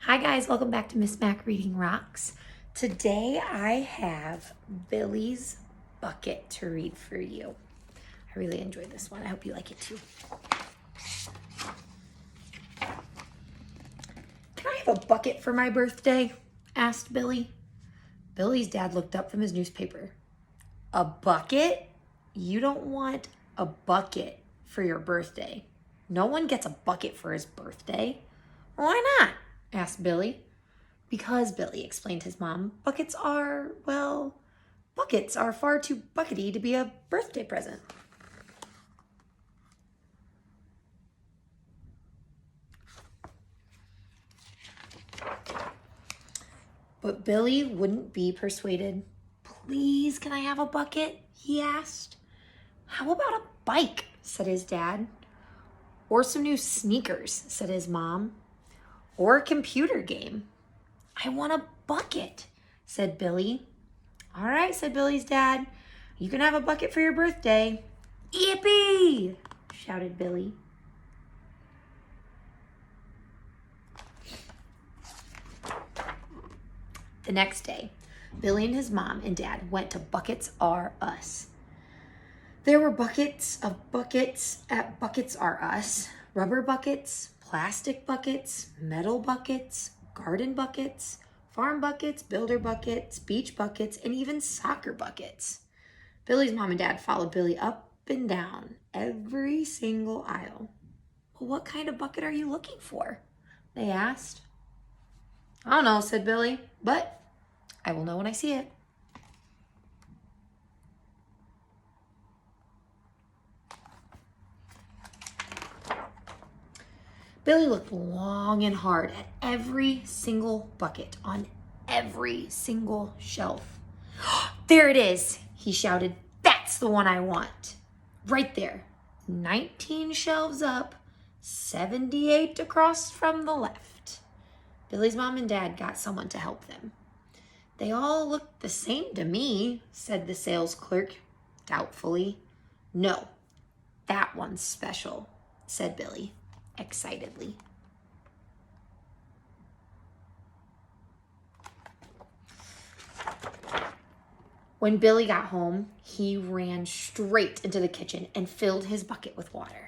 Hi guys, welcome back to Miss Mac Reading Rocks. Today I have Billy's Bucket to read for you. I really enjoyed this one. I hope you like it too. Can I have a bucket for my birthday? Asked Billy. Billy's dad looked up from his newspaper. A bucket? You don't want a bucket for your birthday. No one gets a bucket for his birthday. Why not? Asked Billy. Because, Billy explained his mom, buckets are far too buckety to be a birthday present. But Billy wouldn't be persuaded. Please, can I have a bucket? He asked. How about a bike? Said his dad. Or some new sneakers, said his mom. Or a computer game. I want a bucket, said Billy. All right, said Billy's dad. You can have a bucket for your birthday. Yippee! Shouted Billy. The next day, Billy and his mom and dad went to Buckets R Us. There were buckets of buckets at Buckets R Us. Rubber buckets, plastic buckets, metal buckets, garden buckets, farm buckets, builder buckets, beach buckets, and even soccer buckets. Billy's mom and dad followed Billy up and down every single aisle. Well, what kind of bucket are you looking for? They asked. I don't know, said Billy, but I will know when I see it. Billy looked long and hard at every single bucket on every single shelf. There it is, he shouted. That's the one I want. Right there, 19 shelves up, 78 across from the left. Billy's mom and dad got someone to help them. They all look the same to me, said the sales clerk doubtfully. No, that one's special, said Billy excitedly. When Billy got home, he ran straight into the kitchen and filled his bucket with water.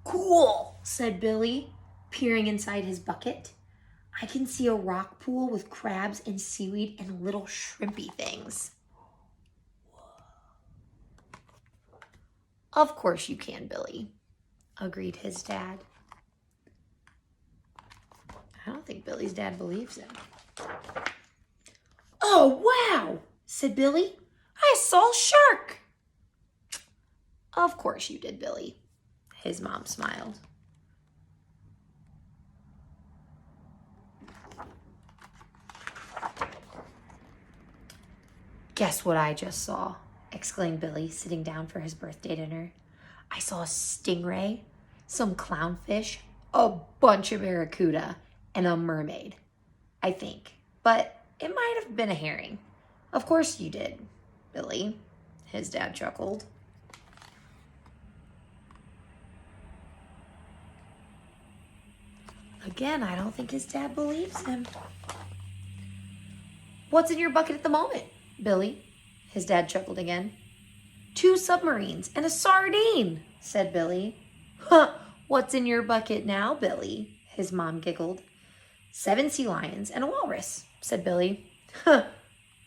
Cool, said Billy, peering inside his bucket. I can see a rock pool with crabs and seaweed and little shrimpy things. Of course you can, Billy, agreed his dad. I don't think Billy's dad believes him. Oh, wow, said Billy. I saw a shark. Of course you did, Billy. His mom smiled. Guess what I just saw? Exclaimed Billy, sitting down for his birthday dinner. I saw a stingray, some clownfish, a bunch of barracuda, and a mermaid, I think. But it might have been a herring. Of course you did, Billy, his dad chuckled. Again, I don't think his dad believes him. What's in your bucket at the moment, Billy? His dad chuckled again. 2 submarines and a sardine, said Billy. Huh, what's in your bucket now, Billy? His mom giggled. 7 sea lions and a walrus, said Billy. Huh,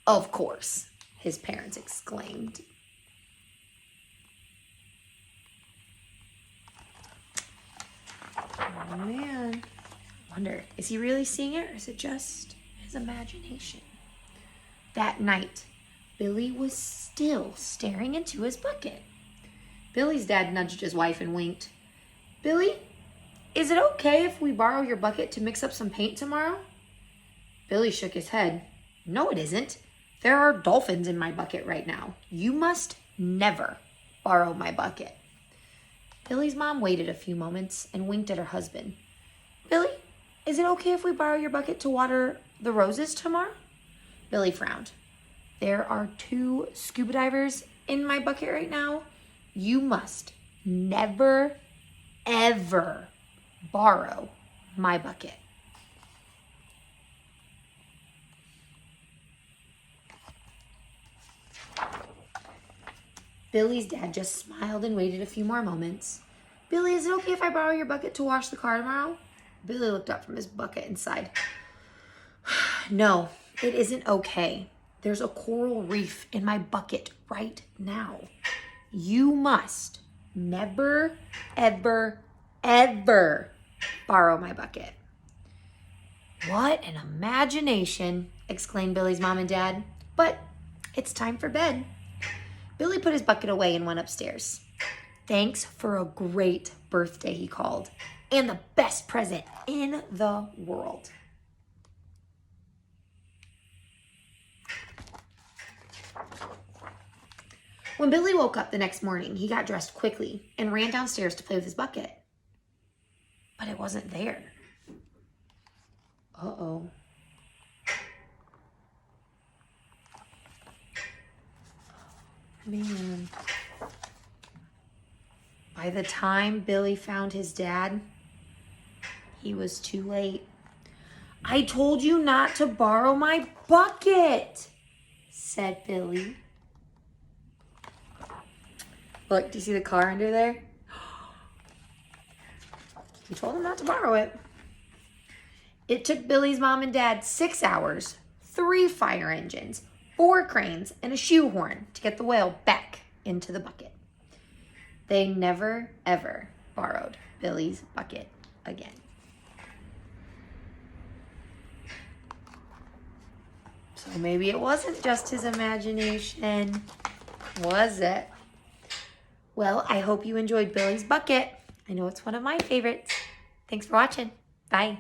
of course, his parents exclaimed. Oh man, I wonder, is he really seeing it or is it just his imagination? That night, Billy was still staring into his bucket. Billy's dad nudged his wife and winked. Billy, is it okay if we borrow your bucket to mix up some paint tomorrow? Billy shook his head. No, it isn't. There are dolphins in my bucket right now. You must never borrow my bucket. Billy's mom waited a few moments and winked at her husband. Billy, is it okay if we borrow your bucket to water the roses tomorrow? Billy frowned. There are 2 scuba divers in my bucket right now. You must never, ever borrow my bucket. Billy's dad just smiled and waited a few more moments. Billy, is it okay if I borrow your bucket to wash the car tomorrow? Billy looked up from his bucket and sighed. No, it isn't okay. There's a coral reef in my bucket right now. You must never, ever, ever borrow my bucket. What an imagination, exclaimed Billy's mom and dad. But it's time for bed. Billy put his bucket away and went upstairs. Thanks for a great birthday, he called, and the best present in the world. When Billy woke up the next morning, he got dressed quickly and ran downstairs to play with his bucket. But it wasn't there. Uh-oh. Man. By the time Billy found his dad, he was too late. I told you not to borrow my bucket, said Billy. Look, do you see the car under there? He told him not to borrow it. It took Billy's mom and dad 6 hours, 3 fire engines, 4 cranes, and a shoehorn to get the whale back into the bucket. They never, ever borrowed Billy's bucket again. So maybe it wasn't just his imagination, was it? Well, I hope you enjoyed Billy's bucket. I know it's one of my favorites. Thanks for watching. Bye.